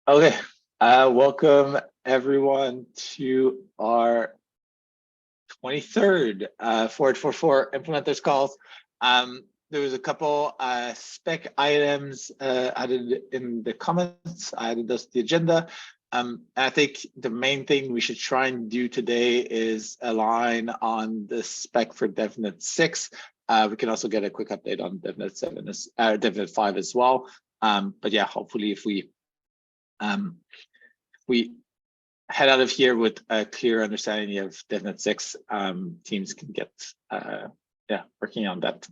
Okay, welcome everyone to our 23rd 4844 implementers calls. There was a couple spec items added in the comments. I added those to the agenda. I think the main thing we should try and do today is align on the spec for DevNet 6. We can also get a quick update on DevNet 7, DevNet 5 as well. But yeah, hopefully if we head out of here with a clear understanding of DevNet 6, teams can get working on that.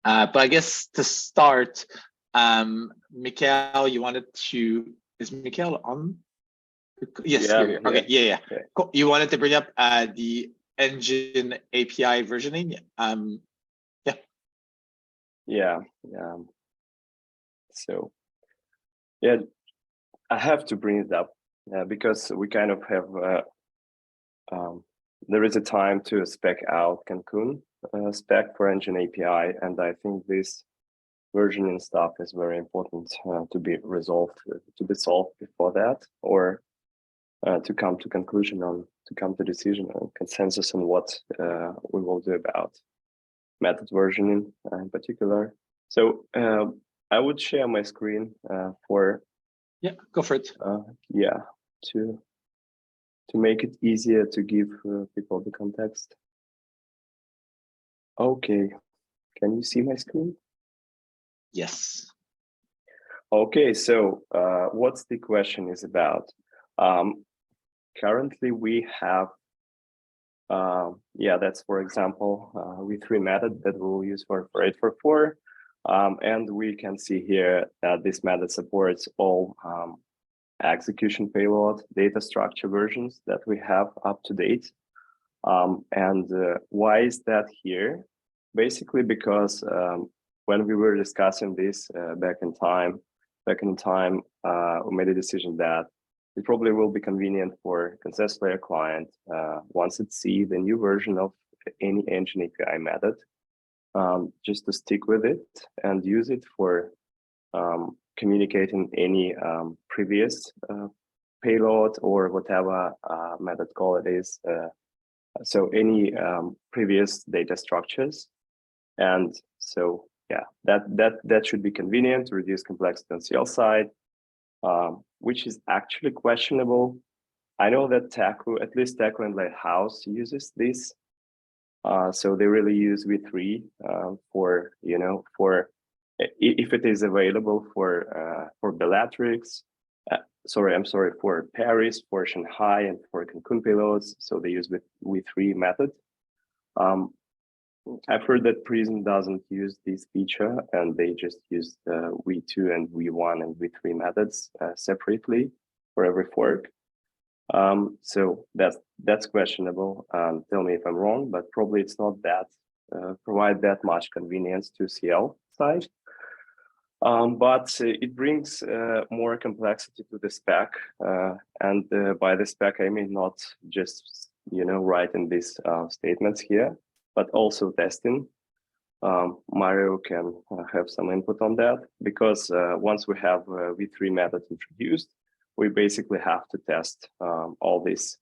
But I guess to start, Mikhail, you wanted to, is Mikhail on? Yes, yeah, okay, yeah. Cool. You wanted to bring up the engine API versioning. So, I have to bring it up because we kind of have, there is a time to spec out Cancun spec for engine API, and I think this versioning stuff is very important to be resolved, to be solved before that, or to come to conclusion on, to come to decision and consensus on what we will do about method versioning in particular. So I would share my screen for go for it. To make it easier to give people the context. Okay, can you see my screen? Yes. Okay, so what's the question is about? Currently we have, that's for example, V3 method that we'll use for 844. And we can see here that this method supports all execution payload data structure versions that we have up to date. And why is that here? Basically because when we were discussing this back in time, we made a decision that it probably will be convenient for consensus layer client once it sees the new version of any engine API method, just to stick with it and use it for communicating any previous payload or whatever method call it is. So any previous data structures. And so, that should be convenient to reduce complexity on CL side, which is actually questionable. I know that Taku, at least Taku and Lighthouse uses this. So they really use V3 for, if it is available for Bellatrix, for Paris, for Shanghai, and for Cancun payloads. So they use V3 method. I've heard that Prism doesn't use this feature, and they just use V2 and V1 and V3 methods separately for every fork. So that's questionable. Tell me if I'm wrong, but probably it's not that provide that much convenience to CL side. But it brings more complexity to the spec, and by the spec I mean not just write in these statements here, but also testing. Mario can have some input on that, because once we have V3 method introduced, we basically have to test all these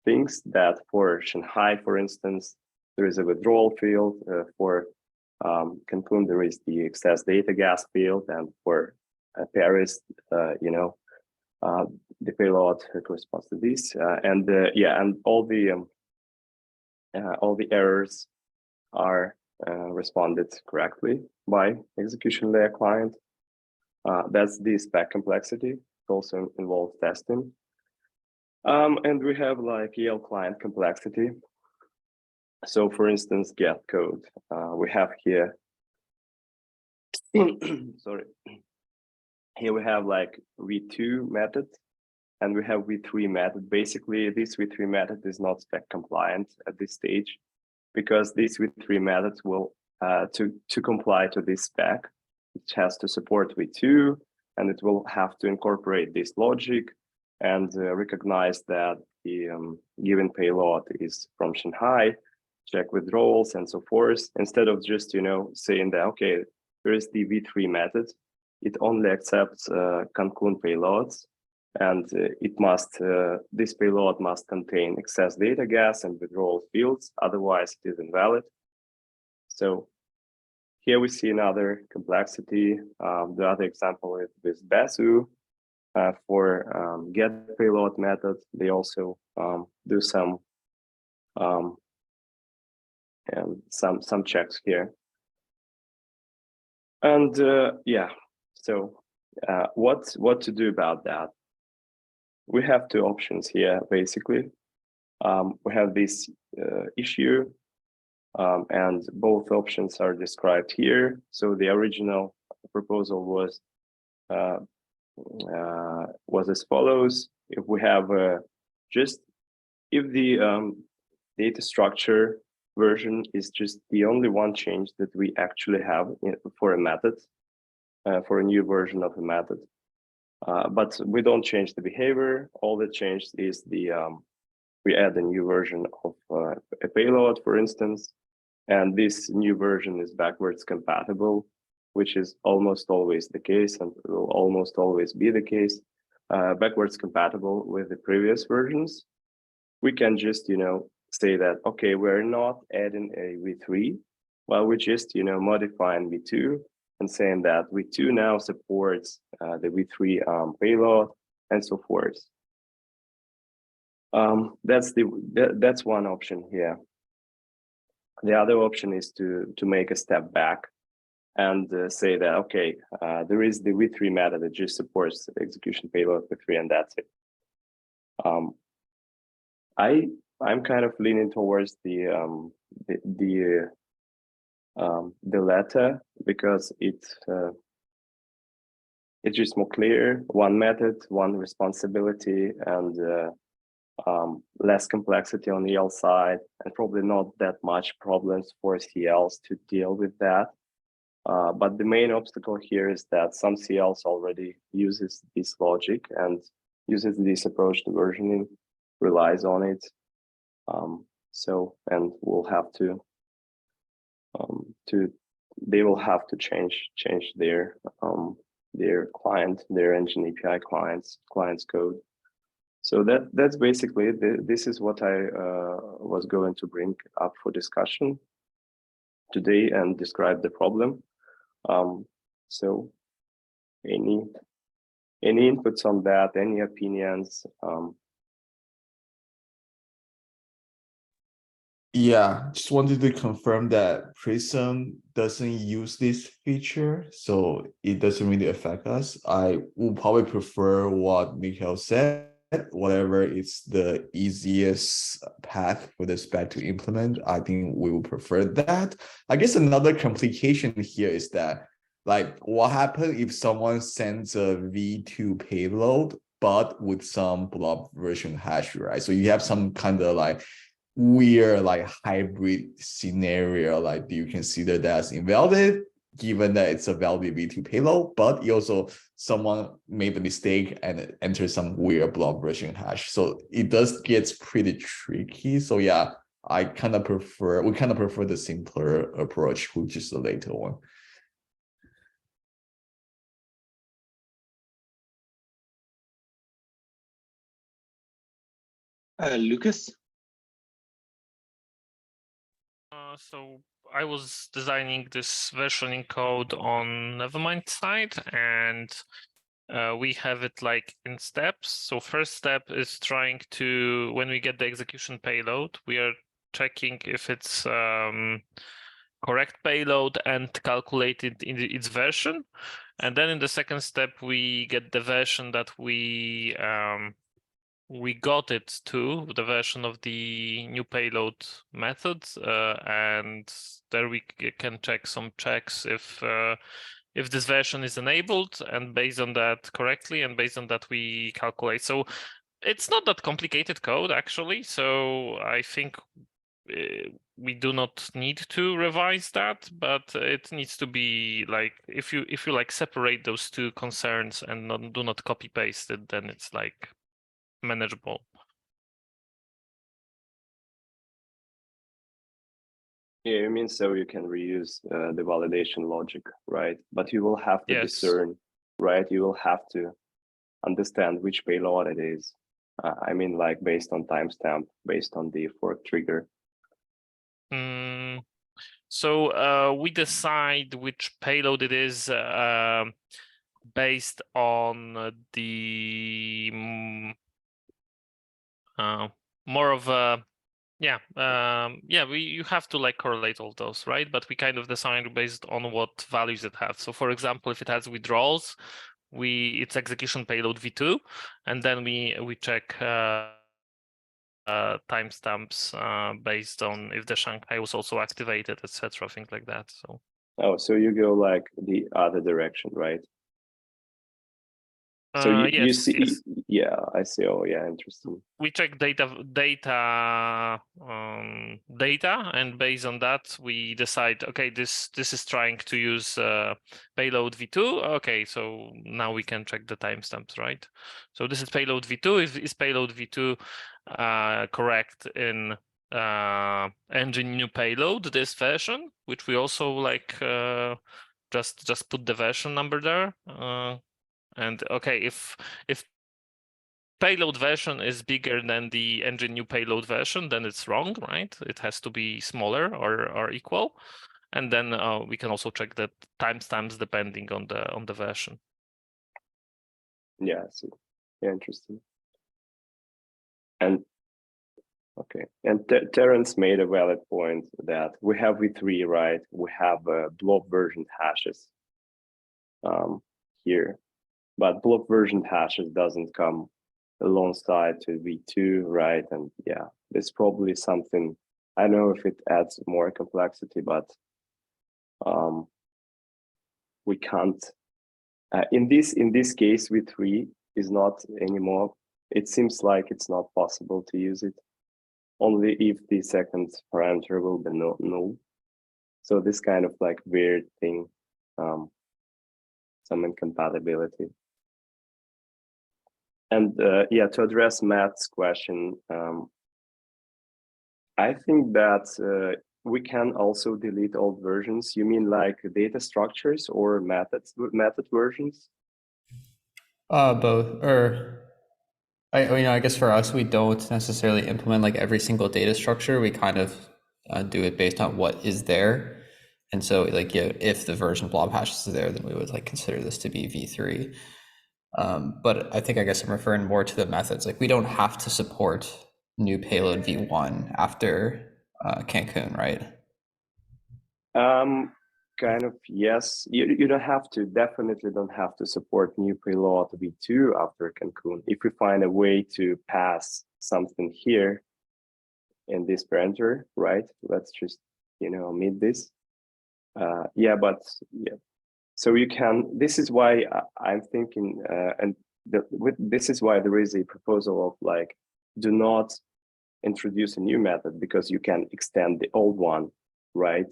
things that for Shanghai, for instance, there is a withdrawal field. For Cancun, there is the excess data gas field, and for Paris, the payload corresponds to this, and all the errors are responded correctly by execution layer client. That's the spec complexity. It also involves testing. And we have like EL client complexity. So for instance, get code. We have here, sorry. Here we have like V2 method and we have V3 method. Basically, this V3 method is not spec compliant at this stage, because these V3 methods will, to comply to this spec, it has to support V2, and it will have to incorporate this logic and recognize that the given payload is from Shanghai, check withdrawals and so forth, instead of just, saying that, okay, there is the V3 method. It only accepts Cancun payloads. and this payload must contain excess data gas and withdrawal fields, otherwise it is invalid. So here we see another complexity. The other example is with BASU. For get payload method, they also do some checks here. And yeah, so what to do about that? We have two options here, basically. We have this issue, and both options are described here. So the original proposal was as follows. If we have if the data structure version is just the only one change that we actually have for a method, for a new version of a method, but we don't change the behavior. All that changed is we add a new version of a payload, for instance, and this new version is backwards compatible, which is almost always the case and will almost always be the case, backwards compatible with the previous versions. We can just, say that, okay, we're not adding a v3, well, we just, modifying v2 and saying that v2 now supports the v3 payload and so forth. That's one option here. The other option is to make a step back and say that, okay, there is the v3 method that just supports the execution payload v3, and that's it. I'm kind of leaning towards the latter, because it's just more clear, one method, one responsibility, and less complexity on the EL side, and probably not that much problems for CLs to deal with that. But the main obstacle here is that some CLs already uses this logic and uses this approach to versioning, relies on it. And we'll have they will have to change their client, their engine API client's code. So that's basically this is what I was going to bring up for discussion today and describe the problem. So any inputs on that, any opinions? Yeah, just wanted to confirm that Prism doesn't use this feature, so it doesn't really affect us. I would probably prefer what Mikhail said, whatever is the easiest path for the spec to implement. I think we will prefer that. I guess another complication here is that, like, what happens if someone sends a V2 payload, but with some blob version hash, right? So you have some kind of like weird like hybrid scenario, like do you consider that as invalid given that it's a valid v2 payload, but also someone made the mistake and entered some weird blob version hash? So it does get pretty tricky. So yeah, we kind of prefer the simpler approach, which is the later one. Lucas? So I was designing this versioning code on Nevermind side, and we have it like in steps. So first step is trying to, when we get the execution payload, we are checking if it's correct payload and calculated in its version. And then in the second step, we get the version that we got it to, the version of the new payload method, and there we can check some checks if this version is enabled, and based on that correctly, and based on that we calculate. So it's not that complicated code actually. So I think we do not need to revise that, but it needs to be like, if you like separate those two concerns and do not copy paste it, then it's like manageable. Yeah, you mean so you can reuse the validation logic, right? But you will have to discern, right? You will have to understand which payload it is. I mean, like based on timestamp, based on the fork trigger. So we decide which payload it is based on the more of a you have to like correlate all those, right? But we kind of decide based on what values it has. So for example, if it has withdrawals, it's execution payload v2, and then we check timestamps based on if the Shanghai was also activated, etc., things like that. So so you go like the other direction, right? So you see, yes. Yeah, I see. Oh, yeah, interesting. We check data, and based on that, we decide. Okay, this is trying to use payload v2. Okay, so now we can check the timestamps, right? So this is payload v2. Is payload v2 correct in engine new payload this version, which we also like just put the version number there. And okay, if payload version is bigger than the engine new payload version, then it's wrong, right? It has to be smaller or equal. And then we can also check the timestamps depending on the version. Yeah, I see. Yeah, interesting. And okay, and Terence made a valid point that we have v3, right? We have blob version hashes here, but blob version hashes doesn't come alongside to v2, right? And yeah, there's probably something, I don't know if it adds more complexity, but we can't in this case v3 is not anymore. It seems like it's not possible to use it only if the second parameter will be null. So this kind of like weird thing, some incompatibility. And yeah, to address Matt's question, I think that we can also delete old versions. You mean like data structures or method versions? Both. Or I guess for us, we don't necessarily implement like every single data structure. We kind of do it based on what is there. And so like, yeah, if the version blob hashes is there, then we would like consider this to be v3. But I guess I'm referring more to the methods. Like we don't have to support new payload v1 after Cancun, right? Kind of, yes. You don't have to, definitely don't have to support new payload v2 after Cancun. If we find a way to pass something here in this parameter, right? Let's just, omit this. Yeah, but yeah. So you can, this is why I'm thinking, this is why there is a proposal of like, do not introduce a new method because you can extend the old one, right?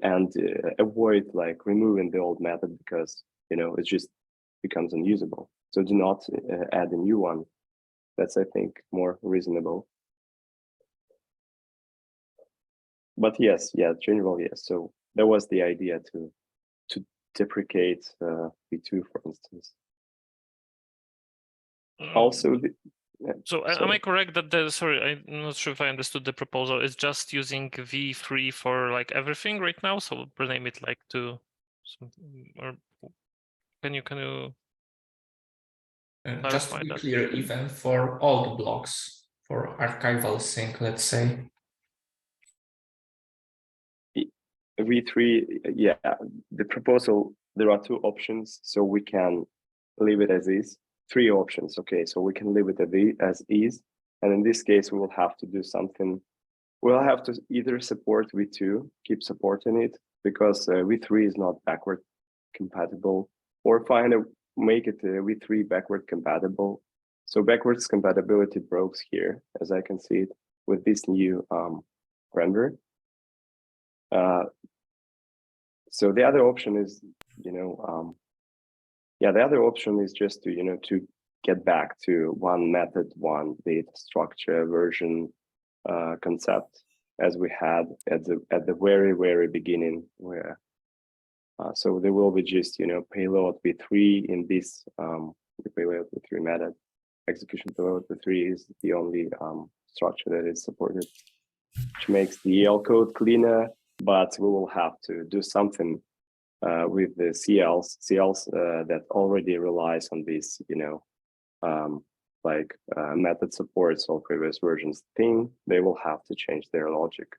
And avoid like removing the old method because, it just becomes unusable. So do not add a new one. That's, I think, more reasonable. But yes, yeah, general, yes. So that was the idea to deprecate v2, for instance. Also, am I correct that sorry, I'm not sure if I understood the proposal. It's just using v3 for like everything right now. So rename it like to something, or can you just to be clear, even for all the blocks for archival sync, let's say. v3, yeah, the proposal, there are two options, so we can leave it as is. Three options, okay, so we can leave it as is, and in this case we will have to do something. We'll have to either support v2, keep supporting it, because v3 is not backward compatible, or make it v3 backward compatible. So backwards compatibility breaks here, as I can see it, with this new render. So the other option is, the other option is just to, to get back to one method, one data structure version concept as we had at the very, very beginning, where so there will be just, payload v3 in this the payload v3 method. Execution payload v3 is the only structure that is supported, which makes the EL code cleaner, but we will have to do something with the CLs that already relies on this, method supports all previous versions thing. They will have to change their logic.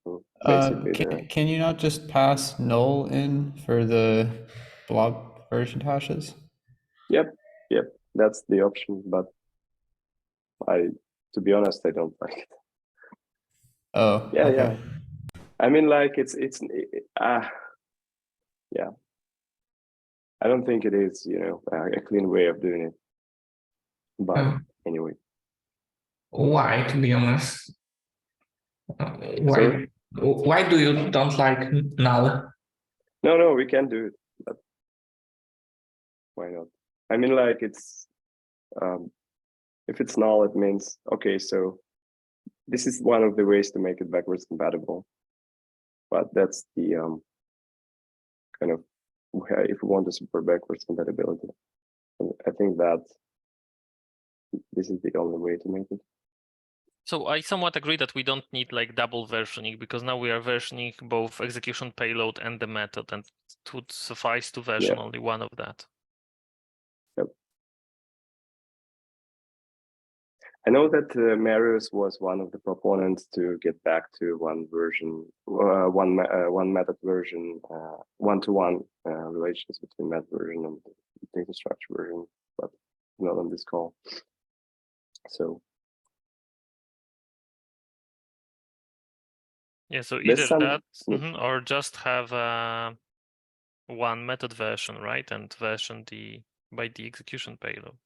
So basically, can you not just pass null in for the blob version hashes? Yep, that's the option, but to be honest, I don't like it. Oh, Yeah, okay. yeah. I mean, like yeah. I don't think it is, a clean way of doing it. But anyway. Why, to be honest? Sorry? Why do you don't like null? No, we can do it. But why not? I mean, like it's if it's null, it means okay. So this is one of the ways to make it backwards compatible. But that's the kind of if we want to support backwards compatibility. I think that this is the only way to make it. So I somewhat agree that we don't need like double versioning, because now we are versioning both execution payload and the method, and it would suffice to version only one of that. Yep. I know that Marius was one of the proponents to get back to one version, one method version, one-to-one relations between method version and data structure version, but not on this call. So yeah, so either that Mm. or just have one method version, right, and version by the execution payload.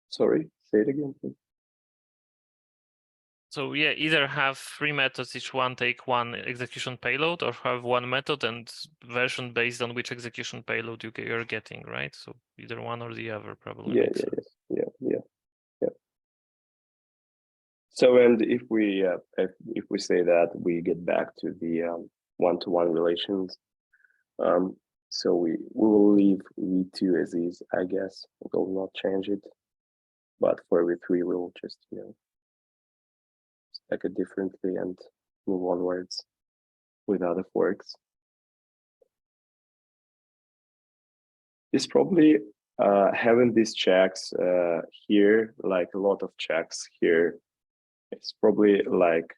Sorry, say it again, please. So yeah, either have 3 methods, each one take one execution payload, or have one method and version based on which execution payload you're getting, right? So either one or the other probably makes sense. Yeah. So, and if we say that we get back to the one-to-one relations, so we will leave v2 as is, I guess. We will not change it, but for v3 we will just stack it differently and move onwards with other forks. It's probably having these checks here, like a lot of checks here, it's probably like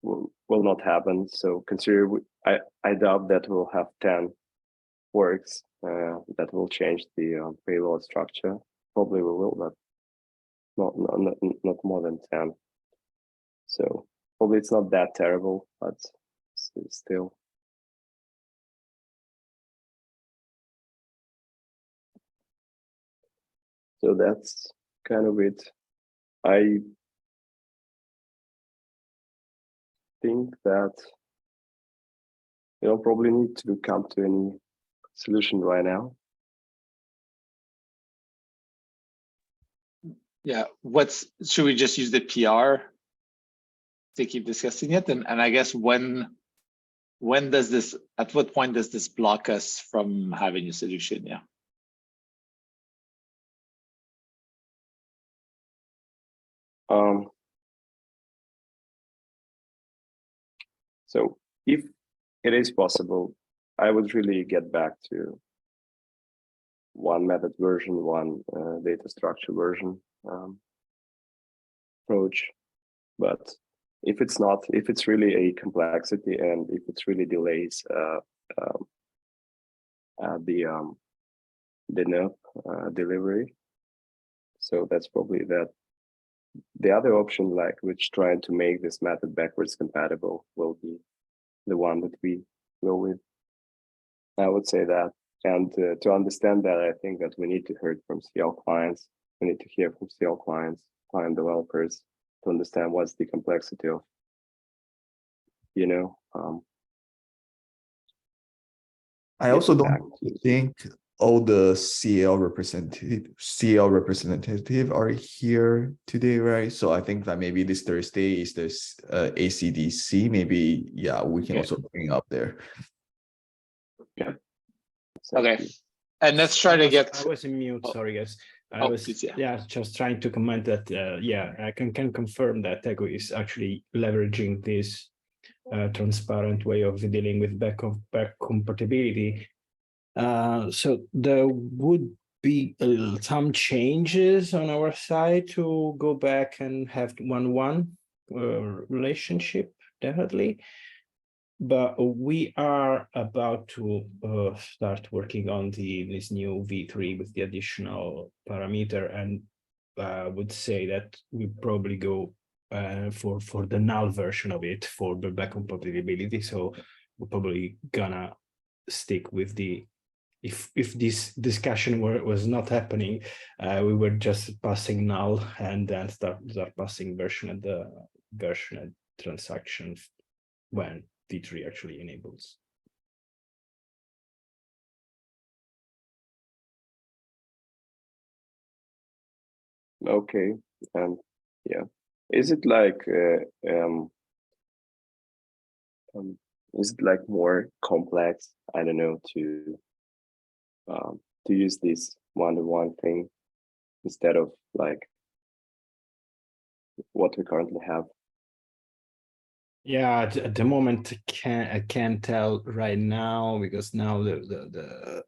will not happen. So consider I doubt that we'll have 10 forks that will change the payload structure. Probably we will, but not more than 10. So probably it's not that terrible, but still. So that's kind of it. I think that you don't probably need to come to any solution right now. Yeah, should we just use the PR to keep discussing it? And I guess when does this, at what point does this block us from having a solution? Yeah. So if it is possible, I would really get back to one method version, one data structure version approach. But if it's not, if it's really a complexity and if it's really delays the NUP delivery, so that's probably that. The other option, like which trying to make this method backwards compatible, will be the one that we go with. I would say that, and to understand that, I think that we need to hear from CL clients. We need to hear from CL clients, client developers, to understand what's the complexity of, I also don't think all the CL representative are here today, right? So I think that maybe this Thursday is this ACDC. Maybe, yeah, we can also bring up there. Okay. And let's try to get. I was in mute. Oh. Sorry, guys. I Oh, was please, yeah. just trying to comment that yeah, I can confirm that Tego is actually leveraging this transparent way of dealing with back compatibility. So there would be some changes on our side to go back and have one-one relationship, definitely. But we are about to start working on this new V3 with the additional parameter, and I would say that we probably go for the null version of it for the back compatibility. So we're probably gonna stick with the if this discussion was not happening, we were just passing null and then start passing version and the version and transaction when V3 actually enables. Okay, yeah, is it like is it like more complex? I don't know, to use this one-to-one thing instead of like what we currently have. Yeah, at the moment I can't tell right now, because now the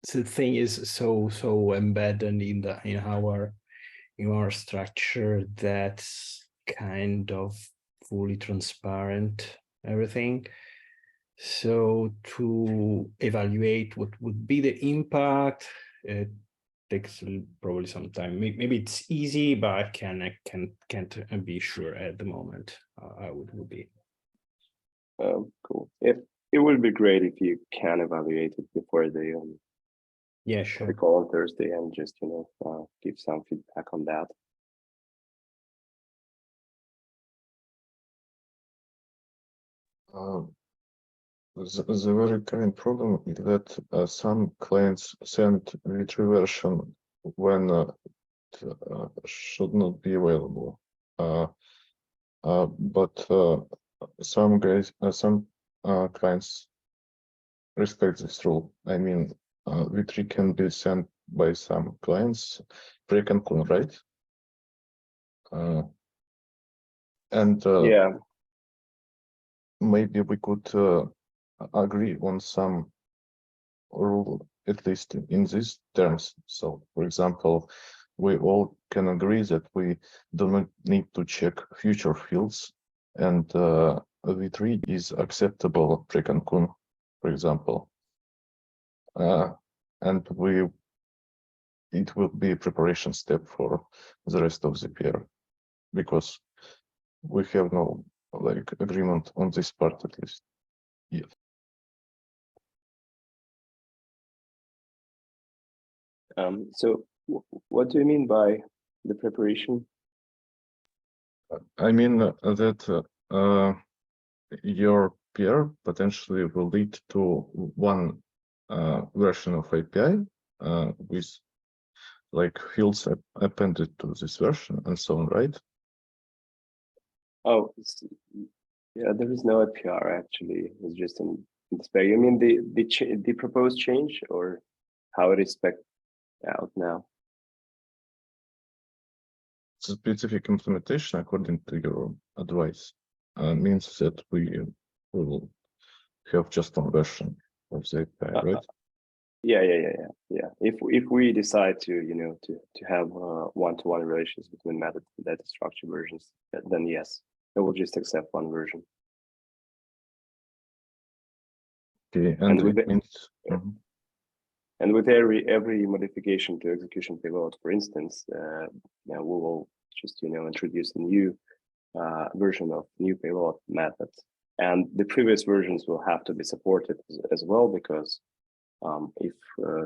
thing is so embedded in our structure that's kind of fully transparent, everything. So to evaluate what would be the impact, it takes probably some time. Maybe it's easy, but I can't be sure at the moment. I would be. Cool. It would be great if you can evaluate it before the Yeah, sure. the call on Thursday, and just give some feedback on that. The very common problem is that some clients send V3 version when it should not be available. But some clients respect this rule. I mean, V3 can be sent by some clients pre-conclude, right? And Yeah, maybe we could agree on some rule, at least in these terms. So, for example, we all can agree that we do not need to check future fields, and V3 is acceptable pre-conclude, for example. And it will be a preparation step for the rest of the pair, because we have no like agreement on this part, at least yet. So what do you mean by the preparation? I mean that your pair potentially will lead to one version of API with like fields appended to this version and so on, right? Oh, yeah, there is no APR actually. It's just in the spec. You mean the proposed change, or how it is spec out now? Specific implementation, according to your advice, means that we will have just one version of the API, right? Yeah. If we decide to to have one-to-one relations between method and data structure versions, then yes, it will just accept one version. Okay, And and with it means and with every modification to execution payload, for instance, we will just introduce a new version of new payload method, and the previous versions will have to be supported as well, because if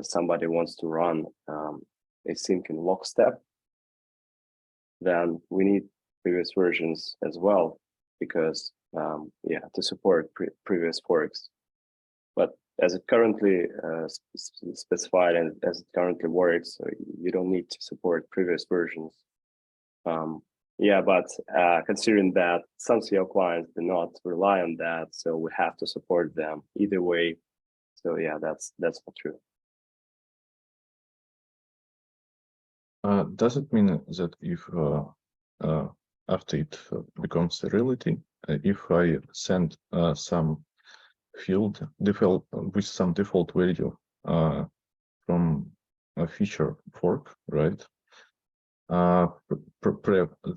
somebody wants to run async in lockstep, then we need previous versions as well, because to support previous forks. But as it currently specified and as it currently works, so you don't need to support previous versions. Yeah, but considering that some CL clients do not rely on that, so we have to support them either way. So yeah, that's not true. Does it mean that if after it becomes a reality, if I send some field default with some default value from a feature fork, right?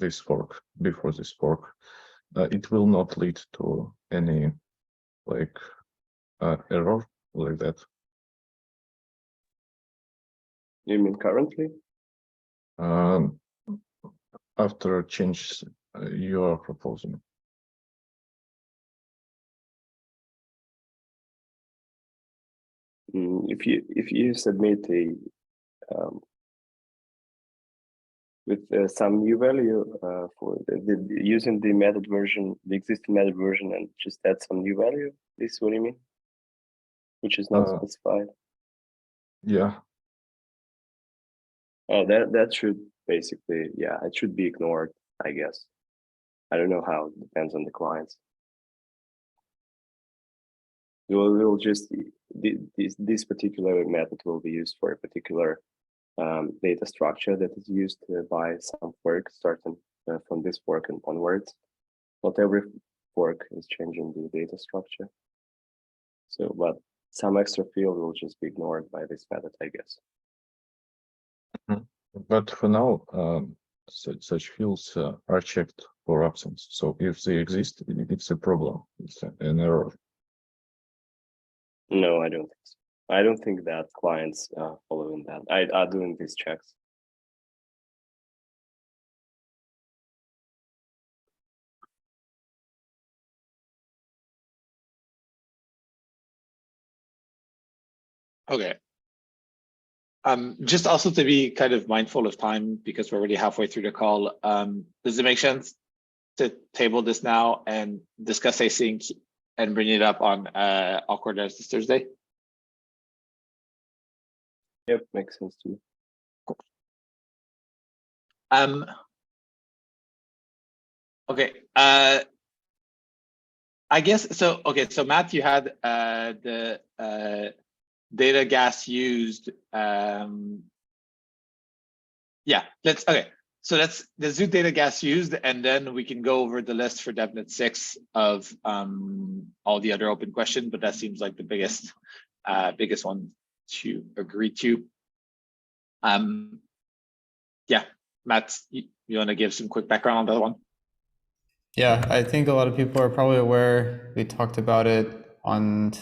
This fork, before this fork, it will not lead to any like error like that. You mean currently? After changes you are proposing. If you submit a with some new value for using the method version, the existing method version, and just add some new value, this is what you mean? Which is not specified. Yeah. Oh, that should basically, yeah, it should be ignored, I guess. I don't know how, it depends on the clients. We'll just, this particular method will be used for a particular data structure that is used by some fork, starting from this fork and onwards. Not every fork is changing the data structure. So, but some extra field will just be ignored by this method, I guess. But for now, such fields are checked for absence. So if they exist, it's a problem. It's an error. No, I don't think so. I don't think that clients following that are doing these checks. Okay. Just also to be kind of mindful of time, because we're already halfway through the call. Does it make sense to table this now and discuss async and bring it up on Awkward as this Thursday? Yep, makes sense to me. Okay. I guess so. Okay, so Matt, you had the data gas used. Yeah, okay. So that's the zoo data gas used, and then we can go over the list for DevNet 6 of all the other open questions, but that seems like the biggest one to agree to. Yeah, Matt, you want to give some quick background on that one? Yeah, I think a lot of people are probably aware. We talked about it on,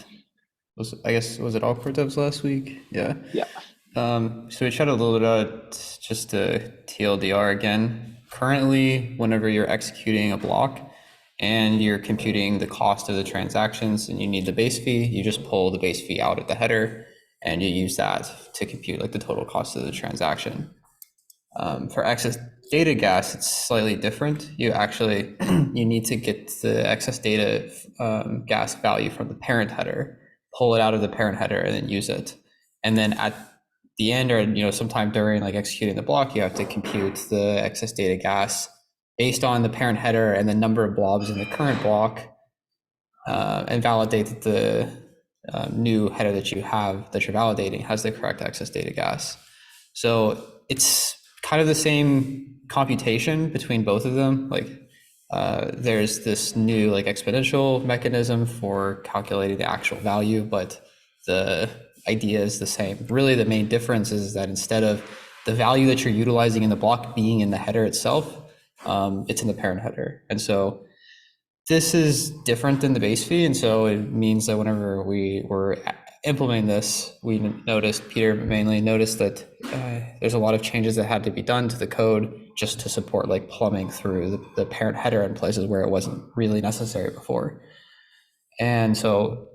was it Awkward Devs last week? Yeah. Yeah. So we chatted a little bit about just the TLDR again. Currently, whenever you're executing a block and you're computing the cost of the transactions and you need the base fee, you just pull the base fee out at the header and you use that to compute like the total cost of the transaction. For excess data gas, it's slightly different. You actually, you need to get the excess data gas value from the parent header, pull it out of the parent header and then use it. And then at the end, or sometime during like executing the block, you have to compute the excess data gas based on the parent header and the number of blobs in the current block, and validate that the new header that you're validating has the correct excess data gas. So it's kind of the same computation between both of them. Like there's this new like exponential mechanism for calculating the actual value, but the idea is the same. Really, the main difference is that instead of the value that you're utilizing in the block being in the header itself, it's in the parent header. And so this is different than the base fee. And so it means that whenever we were implementing this, Peter mainly noticed that there's a lot of changes that had to be done to the code just to support like plumbing through the parent header in places where it wasn't really necessary before. And so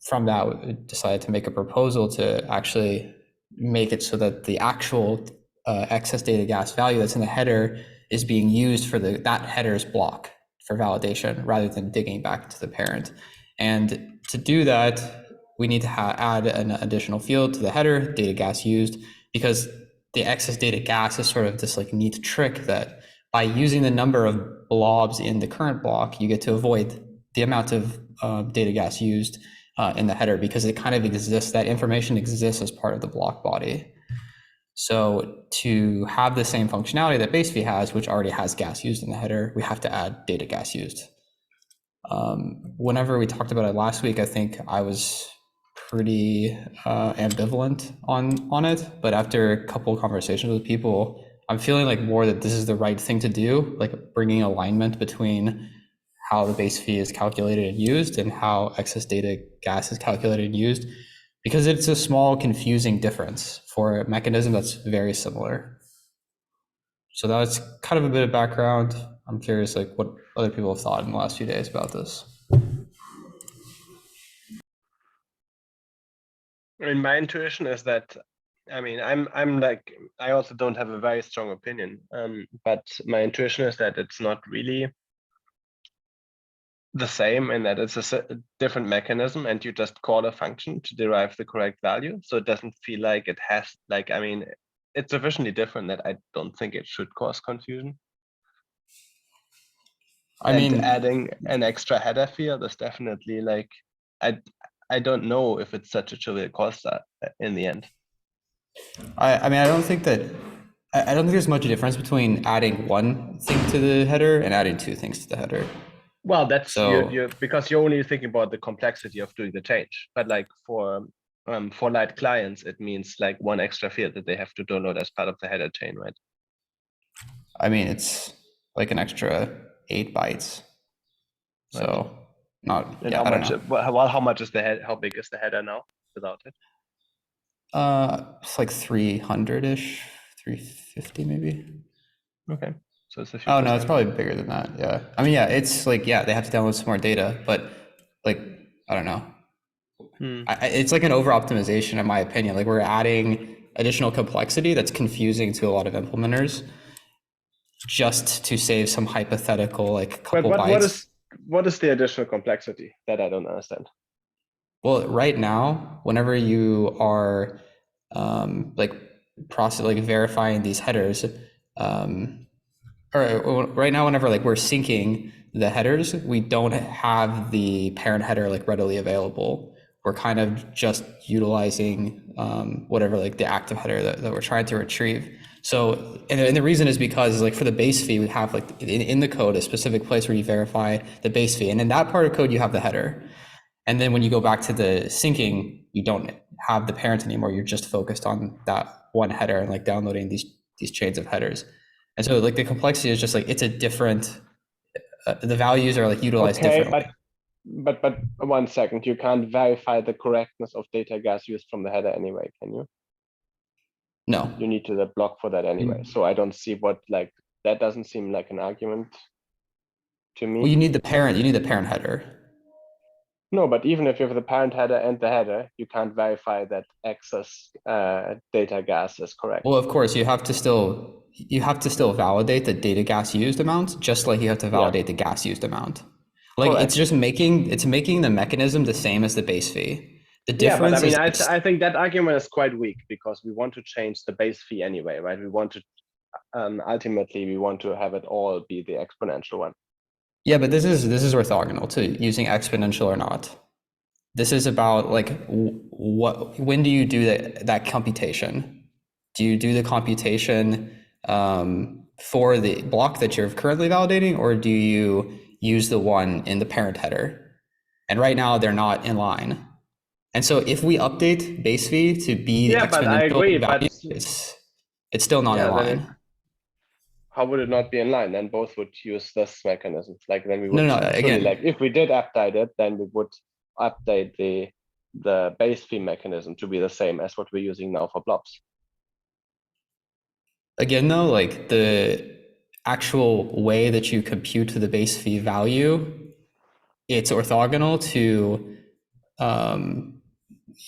from that, we decided to make a proposal to actually make it so that the actual excess data gas value that's in the header is being used for that header's block for validation rather than digging back to the parent. And to do that, we need to add an additional field to the header, data gas used, because the excess data gas is sort of this like neat trick that by using the number of blobs in the current block, you get to avoid the amount of data gas used in the header, because it kind of exists, that information exists as part of the block body. So to have the same functionality that base fee has, which already has gas used in the header, we have to add data gas used. Whenever we talked about it last week, I think I was pretty ambivalent on it, but after a couple of conversations with people, I'm feeling like more that this is the right thing to do, like bringing alignment between how the base fee is calculated and used and how excess data gas is calculated and used, because it's a small confusing difference for a mechanism that's very similar. So that's kind of a bit of background. I'm curious like what other people have thought in the last few days about this. I mean, my intuition is that, I mean, I'm like, I also don't have a very strong opinion, but my intuition is that it's not really the same, and that it's a different mechanism, and you just call a function to derive the correct value. So it doesn't feel like it has, like, I mean, it's sufficiently different that I don't think it should cause confusion. I mean, adding an extra header field is definitely like, I don't know if it's such a trivial cost in the end. I mean, I don't think there's much difference between adding one thing to the header and adding two things to the header. Well, that's so, you're because you're only thinking about the complexity of doing the change. But like for light clients, it means like one extra field that they have to download as part of the header chain, right? I mean, it's like an extra 8 bytes. So not. And yeah, how much? Well, how much is the head? How big is the header now without it? It's like 300-ish, 350 maybe. Okay. So it's a few. Oh no, it's probably bigger than that. Yeah. I mean, yeah, it's like, yeah, they have to download some more data, but like, I don't know. It's like an over optimization in my opinion. Like we're adding additional complexity that's confusing to a lot of implementers just to save some hypothetical like couple bytes. What is the additional complexity that I don't understand? Well, right now, whenever you are like verifying these headers, or right now, whenever like we're syncing the headers, we don't have the parent header like readily available. We're kind of just utilizing whatever like the active header that we're trying to retrieve. So, and the reason is because like for the base fee, we have like in the code a specific place where you verify the base fee, and in that part of code you have the header. And then when you go back to the syncing, you don't have the parent anymore. You're just focused on that one header and like downloading these chains of headers. And so like the complexity is just like, it's a different, the values are like utilized differently. But 1 second, you can't verify the correctness of data gas used from the header anyway, can you? No. You need to block for that anyway. So I don't see what, like, that doesn't seem like an argument to me. Well, you need the parent header. No, but even if you have the parent header and the header, you can't verify that excess data gas is correct. Well, of course, you have to still validate the data gas used amount, just like you have to validate the gas used amount. Like correct. It's just making the mechanism the same as the base fee. The difference but I mean, I think that argument is quite weak because we want to change the base fee anyway, right? We want to ultimately we want to have it all be the exponential one. Yeah, but this is orthogonal to using exponential or not. This is about like when do you do that computation? Do you do the computation for the block that you're currently validating, or do you use the one in the parent header? And right now they're not in line. And so if we update base fee to be the exponential value, it's still not in line. How would it not be in line? Then both would use this mechanism. Like then we would again, like if we did update it, then we would update the base fee mechanism to be the same as what we're using now for blobs. Again, though, like the actual way that you compute the base fee value, it's orthogonal to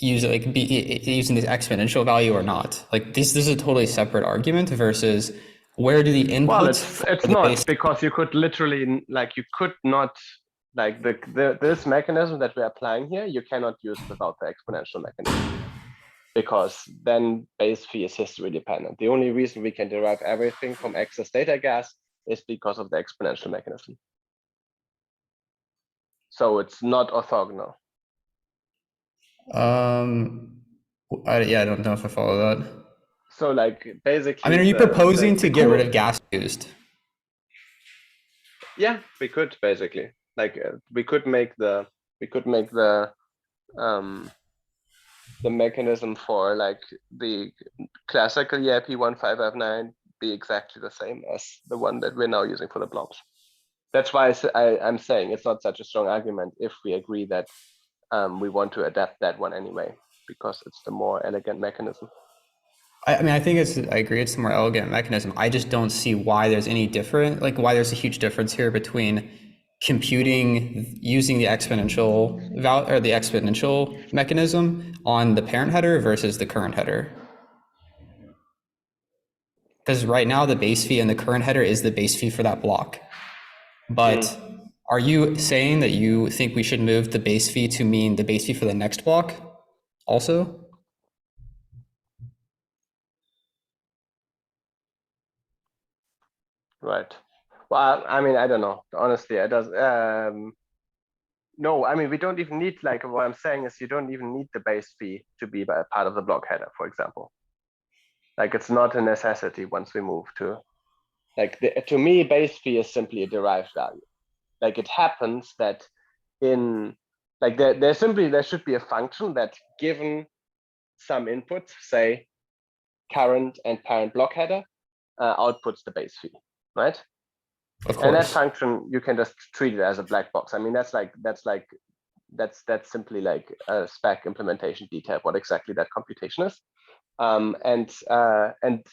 using this exponential value or not. Like this is a totally separate argument versus where do the inputs? Well, it's not because you could literally, like, you could not Like this mechanism that we're applying here, you cannot use without the exponential mechanism, because then base fee is history dependent. The only reason we can derive everything from excess data gas is because of the exponential mechanism. So it's not orthogonal. Yeah, I don't know if I follow that. So like basically, I mean, are you proposing to get rid of gas used? Yeah, we could basically, like we could make the mechanism for like the classical EIP-4844 be exactly the same as the one that we're now using for the blobs. That's why I'm saying it's not such a strong argument if we agree that we want to adapt that one anyway, because it's the more elegant mechanism. I mean, I agree it's the more elegant mechanism. I just don't see why there's any different, like why there's a huge difference here between computing using the exponential value or the exponential mechanism on the parent header versus the current header. Because right now the base fee in the current header is the base fee for that block. But are you saying that you think we should move the base fee to mean the base fee for the next block also? Right. Well, I mean, I don't know. Honestly, it does. No, I mean, we don't even need, like, what I'm saying is you don't even need the base fee to be a part of the block header, for example. Like, it's not a necessity once we move to, like, to me, base fee is simply a derived value. Like, it happens that in, like, there should be a function that, given some inputs, say current and parent block header, outputs the base fee, right? Of course. And that function, you can just treat it as a black box. I mean, that's simply like a spec implementation detail, what exactly that computation is. And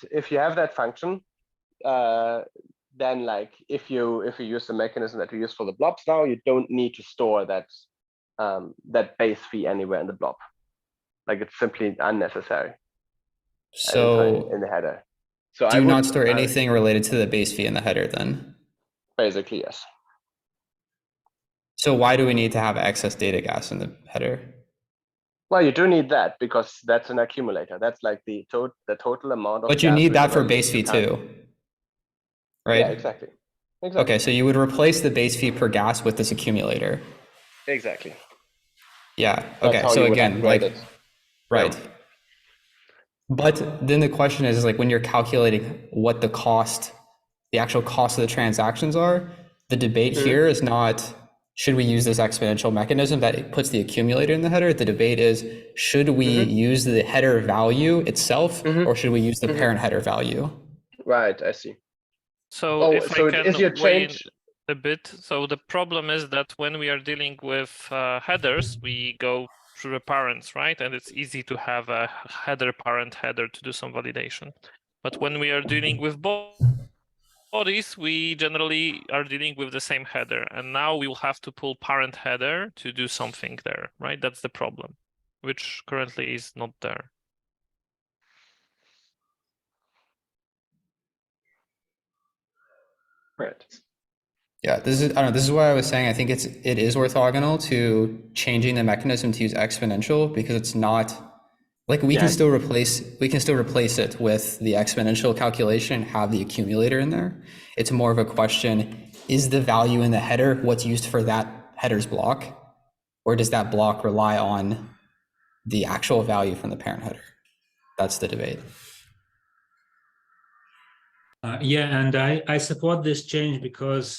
if you have that function, then like if you use the mechanism that we use for the blobs now, you don't need to store that that base fee anywhere in the blob. Like it's simply unnecessary. So in the header. So do not store anything related to the base fee in the header then? Basically, yes. So why do we need to have excess data gas in the header? Well, you do need that because that's an accumulator. That's like the total amount of. But you need that for base fee too, right? Yeah, exactly. Okay, so you would replace the base fee per gas with this accumulator. Exactly. Yeah. Okay. So again, like, right. Yeah. But then the question is like when you're calculating what the cost, the actual cost of the transactions are, the debate here is not, should we use this exponential mechanism that puts the accumulator in the header? The debate is, should we use the header value itself or should we use the parent header value? Right, I see. So if I can weigh in a bit, so the problem is that when we are dealing with headers, we go through the parents, right? And it's easy to have a header parent header to do some validation. But when we are dealing with bodies, we generally are dealing with the same header. And now we will have to pull parent header to do something there, right? That's the problem, which currently is not there. Right. Yeah, this is, I don't know, this is why I was saying I think it is orthogonal to changing the mechanism to use exponential, because it's not like we can still replace it with the exponential calculation and have the accumulator in there. It's more of a question, is the value in the header what's used for that header's block, or does that block rely on the actual value from the parent header? That's the debate. Yeah, and I support this change because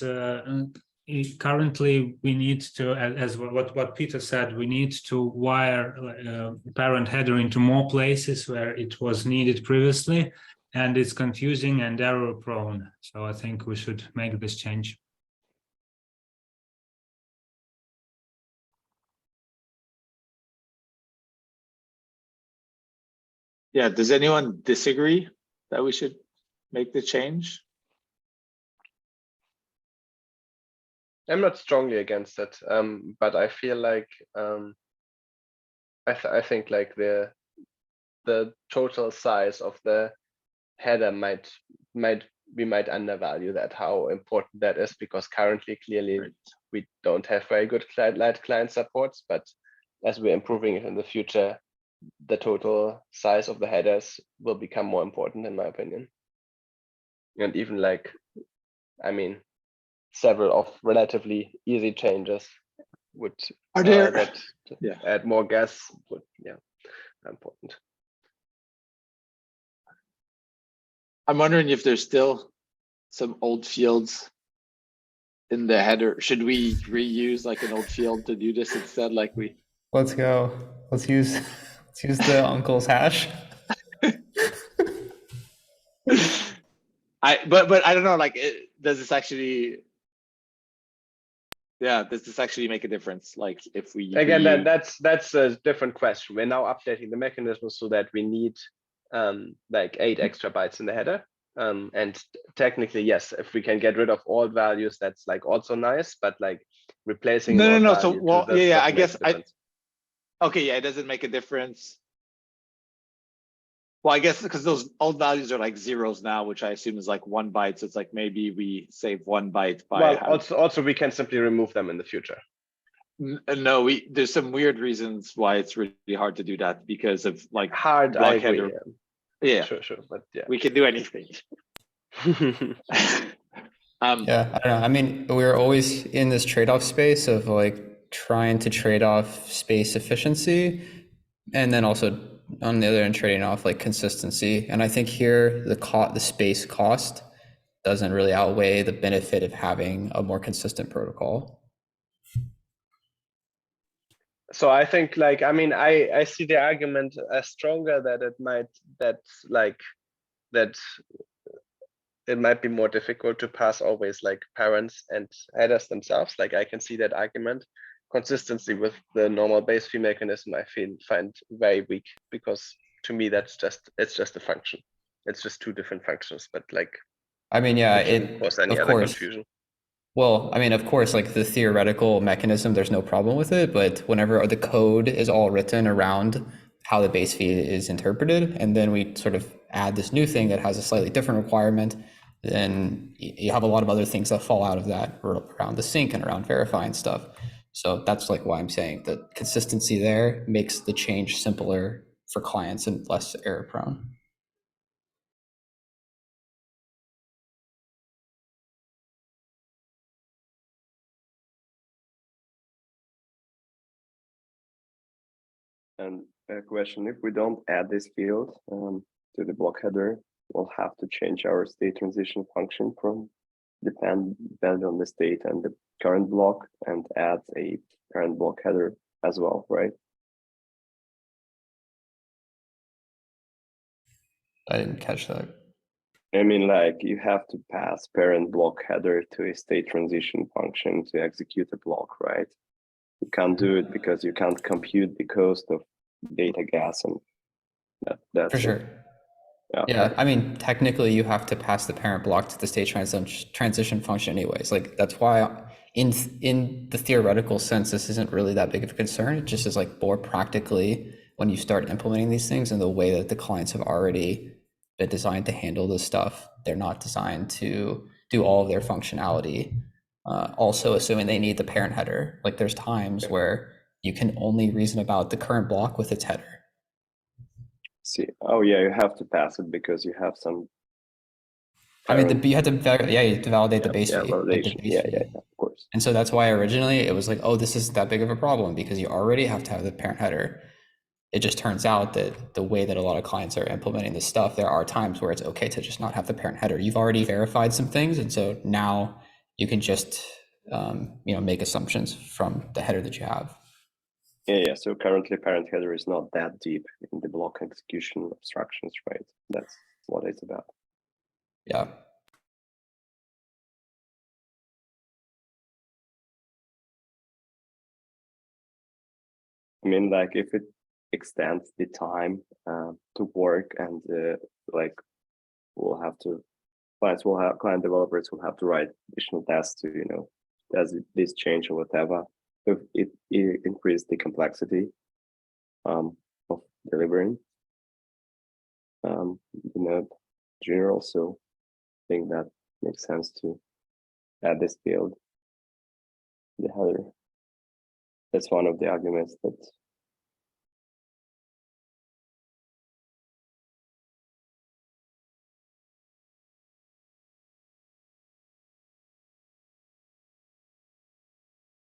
currently we need to, as what Peter said, we need to wire parent header into more places where it was needed previously, and it's confusing and error prone. So I think we should make this change. Yeah, does anyone disagree that we should make the change? I'm not strongly against it, but I feel like I think like the total size of the header we might undervalue that, how important that is, because currently clearly we don't have very good light client supports, but as we're improving it in the future, the total size of the headers will become more important, in my opinion. And even like, I mean, several of relatively easy changes would Are there? that Yeah. add more gas would, yeah, important. I'm wondering if there's still some old fields in the header. Should we reuse like an old field to do this instead? Like we. Let's go. Let's use the uncle's hash. But I don't know. Like, does this actually? Yeah, does this actually make a difference? Like, if we Again, reuse... that's a different question. We're now updating the mechanism so that we need like 8 extra bytes in the header. And technically, yes, if we can get rid of all values, that's like also nice. But like replacing No. So well, yeah. I guess Okay, yeah, it doesn't make a difference. Well, I guess because those old values are like zeros now, which I assume is like 1 byte. So it's like maybe we save 1 byte by. Well, also we can simply remove them in the future. No, there's some weird reasons why it's really hard to do that because of like hard. I agree. Yeah, sure, but yeah, we can do anything. Yeah, I don't know. I mean, we're always in this trade-off space of like trying to trade off space efficiency, and then also on the other end trading off like consistency. And I think here the space cost doesn't really outweigh the benefit of having a more consistent protocol. So I think like, I mean, I see the argument as stronger that it might be more difficult to pass always like parents and headers themselves. Like I can see that argument. Consistency with the normal base fee mechanism I find very weak, because to me it's just a function. It's just 2 different functions, but like, I mean, yeah, it cause any other confusion. Well, I mean, of course, like the theoretical mechanism, there's no problem with it, but whenever the code is all written around how the base fee is interpreted, and then we sort of add this new thing that has a slightly different requirement, then you have a lot of other things that fall out of that around the sync and around verifying stuff. So that's like why I'm saying that consistency there makes the change simpler for clients and less error prone. And a question, if we don't add this field to the block header, we'll have to change our state transition function from depend on the state and the current block, and add a parent block header as well, right? I didn't catch that. I mean, like you have to pass parent block header to a state transition function to execute a block, right? You can't do it because you can't compute the cost of data gas, and that's for sure. it. Yeah, I mean, technically you have to pass the parent block to the state transition function anyways. Like that's why in the theoretical sense, this isn't really that big of a concern. It just is like more practically when you start implementing these things in the way that the clients have already been designed to handle this stuff. They're not designed to do all of their functionality. Also assuming they need the parent header. Like there's times where you can only reason about the current block with its header. See, oh yeah, you have to pass it because you have some. I mean, you have to validate the base fee. Validation. Yeah, of course. And so that's why originally it was like, oh, this isn't that big of a problem because you already have to have the parent header. It just turns out that the way that a lot of clients are implementing this stuff, there are times where it's okay to just not have the parent header. You've already verified some things, and so now you can just make assumptions from the header that you have. Yeah. So currently, parent header is not that deep in the block execution abstractions, right? That's what it's about. Yeah. I mean, like if it extends the time to work, and like client developers will have to write additional tests to does this change or whatever. If it increase the complexity of delivering general, so I think that makes sense to add this field. the header. That's one of the arguments that.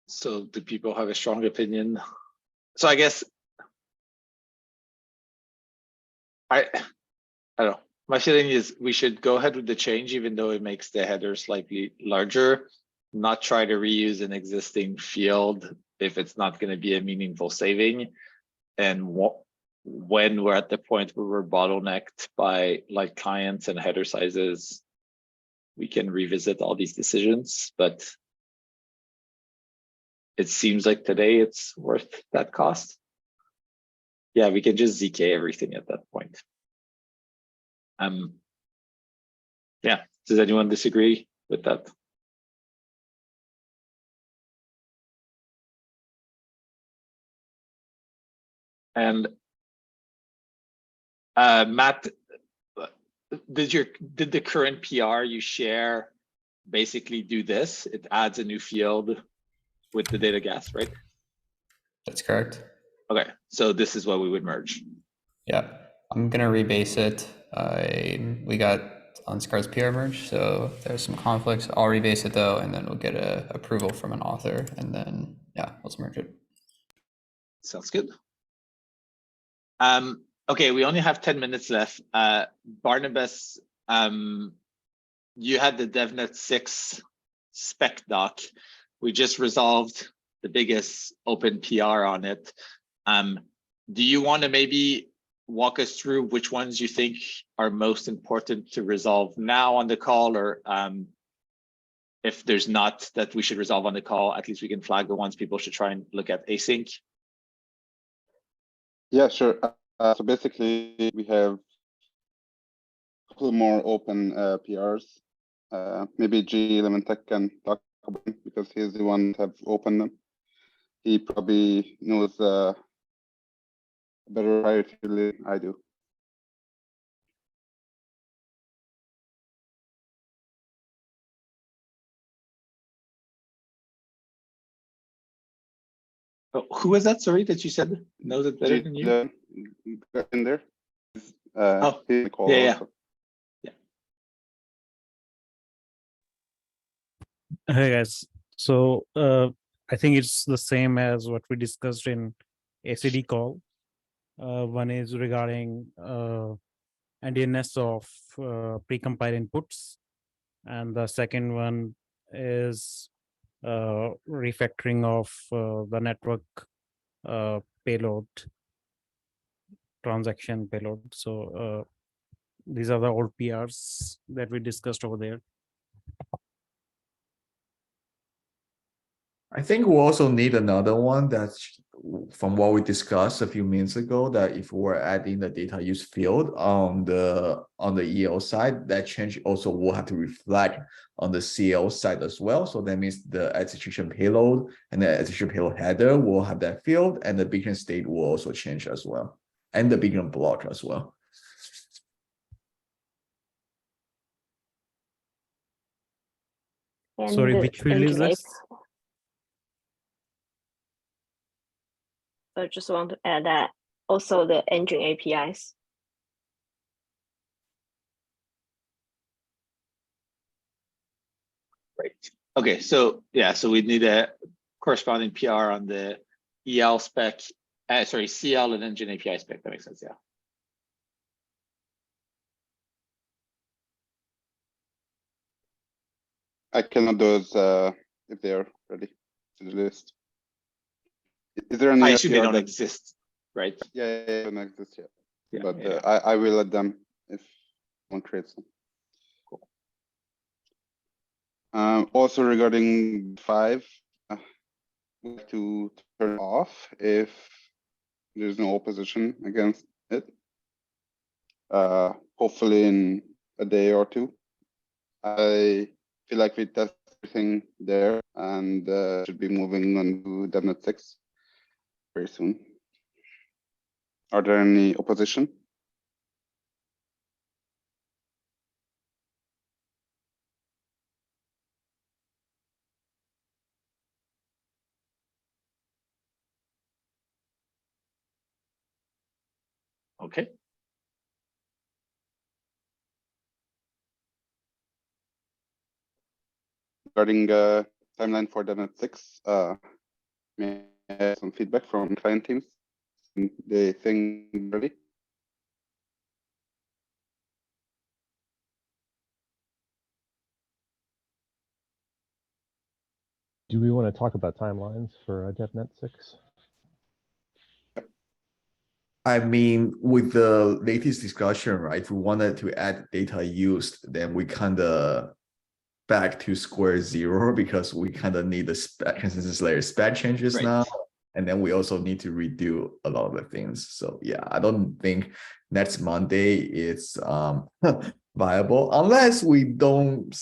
So do people have a strong opinion? So I guess I don't know. My feeling is we should go ahead with the change, even though it makes the header slightly larger, not try to reuse an existing field if it's not going to be a meaningful saving. And when we're at the point where we're bottlenecked by like clients and header sizes, we can revisit all these decisions, but it seems like today it's worth that cost. Yeah, we can just ZK everything at that point. Yeah, does anyone disagree with that? And Matt, did the current PR you share basically do this? It adds a new field with the data gas, right? That's correct. Okay, so this is what we would merge. Yeah, I'm gonna rebase it. We got Unscar's PR merge, so there's some conflicts. I'll rebase it though, and then we'll get a approval from an author, and then yeah, let's merge it. Sounds good. Okay, we only have 10 minutes left. Barnabas, you had the DevNet 6 spec doc. We just resolved the biggest open PR on it. Do you want to maybe walk us through which ones you think are most important to resolve now on the call, or if there's not that we should resolve on the call, at least we can flag the ones people should try and look at async? Yeah, sure. So basically, we have a couple more open PRs. Maybe G11 Tech can talk about them because he's the one that have opened them. He probably knows better priority than I do. Oh, who was that? Sorry, that you said knows it better than you? In there. Oh, he's the call yeah, also. Hey guys, so I think it's the same as what we discussed in ACD call. One is regarding NDNS of precompiled inputs, and the second one is refactoring of the network payload, transaction payload. So these are the old PRs that we discussed over there. I think we also need another one that's from what we discussed a few minutes ago, that if we're adding the data use field on the EL side, that change also will have to reflect on the CL side as well. So that means the execution payload and the execution payload header will have that field, and the beacon state will also change as well, and the beacon block as well. And Sorry, which field is this? I just want to add that also the engine APIs. Right. Okay, so yeah, so we need a corresponding PR on the EL spec, sorry, CL and engine API spec. That makes sense, yeah. I can add those if they are ready to the list. Is there any? I assume they PR don't that... exist, right? Yeah, they don't exist yet. Yeah, but yeah. I will add them if one creates them. Cool. Also regarding 5, we have to turn off if there's no opposition against it. Hopefully in a day or two. I feel like we test everything there and should be moving on to DevNet 6 very soon. Are there any opposition? Okay. Regarding timeline for the .NET 6, may I have some feedback from client teams? They think ready? Do we want to talk about timelines for .NET 6? I mean, with the latest discussion, right? If we wanted to add data used, then we kind of back to square zero because we kind of need the spec consensus layer spec changes now. And then we also need to redo a lot of the things. So yeah, I don't think next Monday is viable unless we don't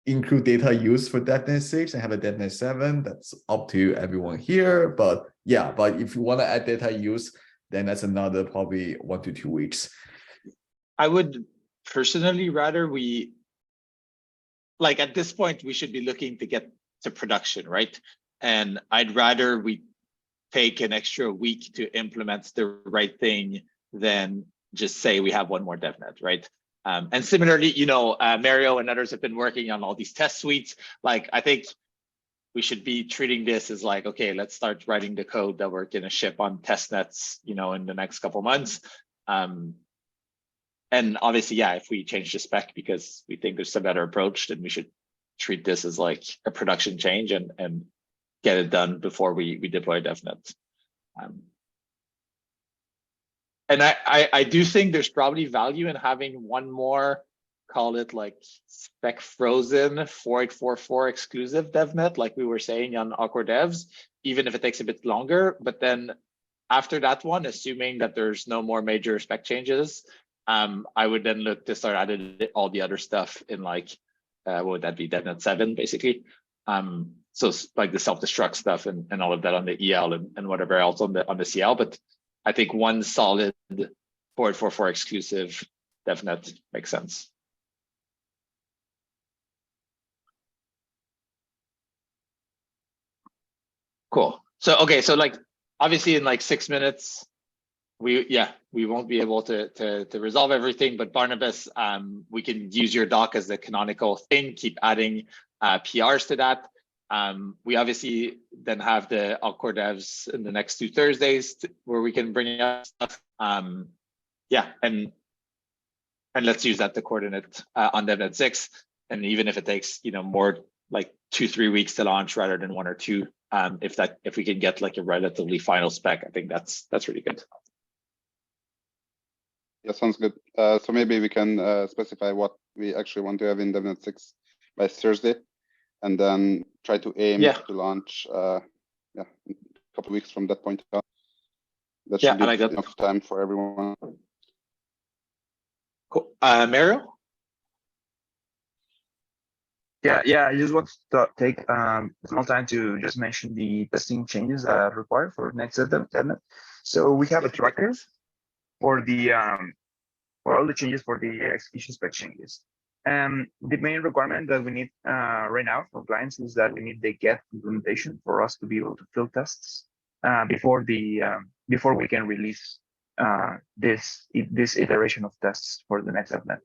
include data used for .NET 6 and have a .NET 7. That's up to everyone here. But yeah, but if you want to add data use, then that's another probably 1 to 2 weeks. I would personally rather we, like at this point, we should be looking to get to production, right? And I'd rather we take an extra week to implement the right thing than just say we have one more DevNet, right? And similarly, you know, Mario and others have been working on all these test suites. Like, I think we should be treating this as like, okay, let's start writing the code that we're going to ship on test nets, you know, in the next couple months. And obviously, yeah, if we change the spec because we think there's a better approach, then we should treat this as like a production change and get it done before we deploy DevNet. And I do think there's probably value in having one more, call it like spec frozen 4844 exclusive DevNet, like we were saying on Awkward Devs, even if it takes a bit longer. But then after that one, assuming that there's no more major spec changes, I would then look to start adding all the other stuff in like, what would that be, DevNet 7, basically. So like the self-destruct stuff and all of that on the EL and whatever else on the CL. But I think one solid 4844 exclusive DevNet makes sense. Cool. So, okay, so like, obviously in like 6 minutes, we won't be able to resolve everything, but Barnabas, we can use your doc as the canonical thing, keep adding PRs to that. We obviously then have the Awkward Devs in the next 2 Thursdays where we can bring up stuff. Yeah, and let's use that to coordinate on DevNet 6. And even if it takes, you know, more like 2-3 weeks to launch rather than 1 or 2, if we can get like a relatively final spec, I think that's really good. Yeah, sounds good. So maybe we can specify what we actually want to have in DevNet 6 by Thursday, and then try to aim to launch a couple of weeks from that point on. That should be enough time for everyone. Cool. Mario? Yeah, I just want to take small time to just mention the testing changes that are required for next DevNet. So we have a tracker for the for all the changes for the execution spec changes. The main requirement that we need right now from clients is that we need the get implementation for us to be able to fill tests before we can release this iteration of tests for the next DevNet.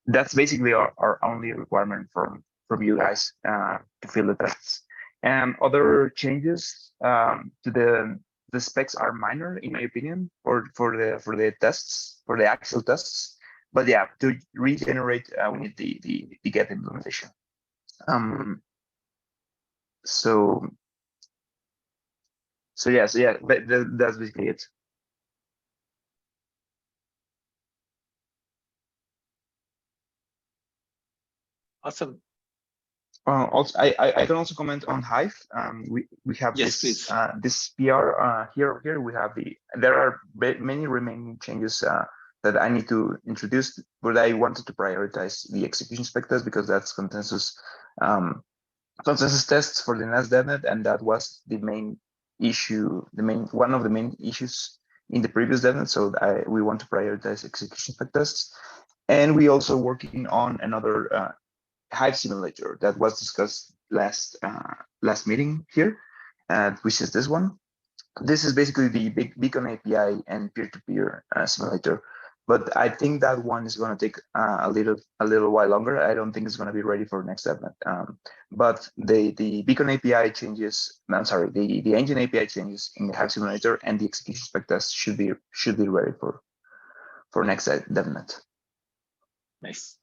That's basically our only requirement from you guys to fill the tests. And other changes to the specs are minor, in my opinion, for the tests, for the actual tests. But yeah, to regenerate, we need the get implementation. So yeah, but that's basically it. Awesome. Also, I can also comment on Hive. We have this PR here. We have there are many remaining changes that I need to introduce, but I wanted to prioritize the execution spec test because that's consensus tests for the next DevNet, and that was the main issue, one of the main issues in the previous DevNet. So we want to prioritize execution spec tests, and we also working on another Hive simulator that was discussed last meeting here, which is this one. this is basically the Beacon API and peer-to-peer simulator. But I think that one is going to take a little while longer. I don't think it's going to be ready for next DevNet. But the Beacon API changes. I'm sorry, the engine API changes in the Hive simulator, and the execution spec test should be ready for next DevNet. Nice.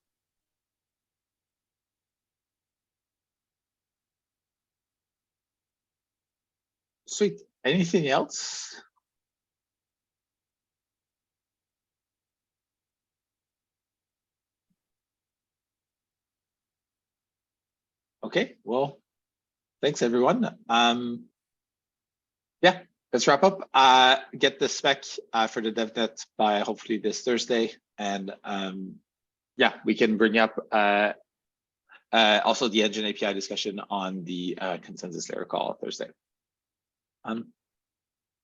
Sweet. Anything else? Okay, well, thanks everyone. Yeah, let's wrap up. Get the spec for the DevNet by hopefully this Thursday, and yeah, we can bring up also the engine API discussion on the consensus layer call Thursday.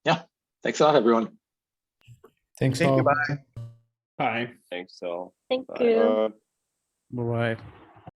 Yeah, thanks a lot, everyone. Thanks Thank all. you. Bye. Thanks all. Thank Bye. you. Bye-bye.